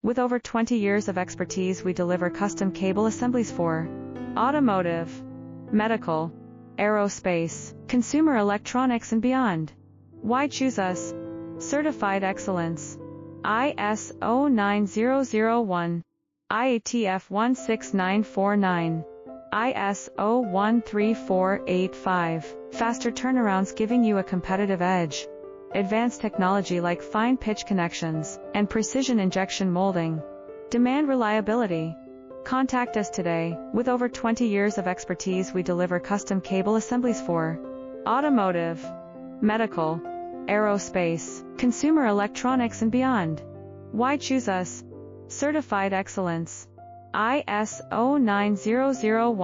With over 20 years of expertise, we deliver custom cable assemblies for automotive, medical, aerospace, consumer electronics and beyond. Why choose us? Certified excellence. ISO 9001, IATF 16949, ISO 13485. Faster turnarounds giving you a competitive edge. Advanced technology like fine pitch connections and precision injection molding. Demand reliability. Contact us today. With over 20 years of expertise, we deliver custom cable assemblies for automotive, medical, aerospace, consumer electronics and beyond. Why choose us? Certified excellence. ISO 9001.